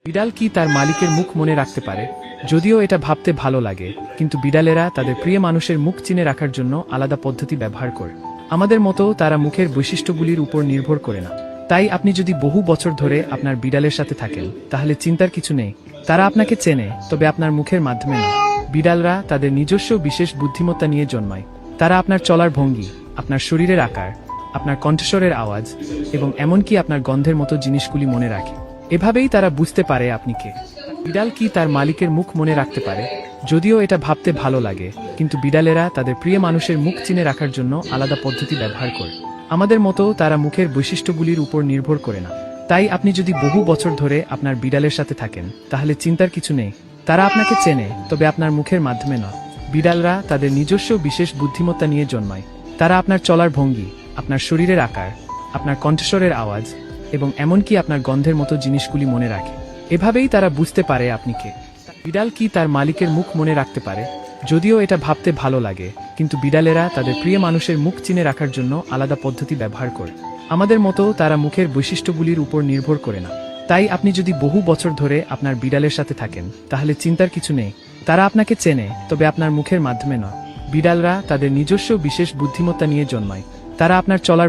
বিড়াল কি তার মালিকের মুখ মনে রাখতে পারে? যদিও এটা ভাবতে ভালো লাগে, কিন্তু বিড়ালেরা তাদের প্রিয় মানুষের মুখ চিনে রাখার জন্য আলাদা পদ্ধতি ব্যবহার করে। আমাদের মতো তারা মুখের বৈশিষ্ট্যগুলির উপর নির্ভর করে না। তাই আপনি যদি বহু বছর ধরে আপনার বিড়ালের সাথে থাকেন, তাহলে চিন্তার কিছু নেই। তারা আপনাকে চেনে, তবে আপনার মুখের মাধ্যমে না। বিড়ালরা তাদের নিজস্ব বিশেষ বুদ্ধিমত্তা নিয়ে জন্মায়। তারা আপনার চলার ভঙ্গি, আপনার শরীরের আকার, আপনার কণ্ঠস্বরের আওয়াজ এবং এমনকি আপনার গন্ধের মতো জিনিসগুলি মনে রাখে। এভাবেই তারা বুঝতে পারে আপনি কে। বিড়াল কি তার মালিকের মুখ মনে রাখতে পারে? যদিও এটা ভাবতে ভালো লাগে, কিন্তু বিড়ালেরা তাদের প্রিয় মানুষের মুখ চিনে রাখার জন্য আলাদা পদ্ধতি ব্যবহার করে। আমাদের মতো তারা মুখের বৈশিষ্ট্যগুলির উপর নির্ভর করে না। তাই আপনি যদি বহু বছর ধরে আপনার বিড়ালের সাথে থাকেন, তাহলে চিন্তার কিছু নেই। তারা আপনাকে চেনে, তবে আপনার মুখের মাধ্যমে নয়। বিড়ালরা তাদের নিজস্ব বিশেষ বুদ্ধিমত্তা নিয়ে জন্মায়। তারা আপনার চলার ভঙ্গি, আপনার শরীরের আকার, আপনার কণ্ঠস্বরের আওয়াজ এবং এমনকি আপনার গন্ধের মতো জিনিসগুলি মনে রাখে। এভাবেই তারা বুঝতে পারে আপনি কে। বিড়াল কি তার মালিকের মুখ মনে রাখতে পারে? যদিও এটা ভাবতে ভালো লাগে, কিন্তু বিড়ালেরা তাদের প্রিয় মানুষের মুখ চিনে রাখার জন্য আলাদা পদ্ধতি ব্যবহার করে। আমাদের মতো তারা মুখের বৈশিষ্ট্যগুলির উপর নির্ভর করে না। তাই আপনি যদি বহু বছর ধরে আপনার বিড়ালের সাথে থাকেন, তাহলে চিন্তার কিছু নেই। তারা আপনাকে চেনে, তবে আপনার মুখের মাধ্যমে নয়। বিড়ালরা তাদের নিজস্ব বিশেষ বুদ্ধিমত্তা নিয়ে জন্মায়। তারা আপনার চলার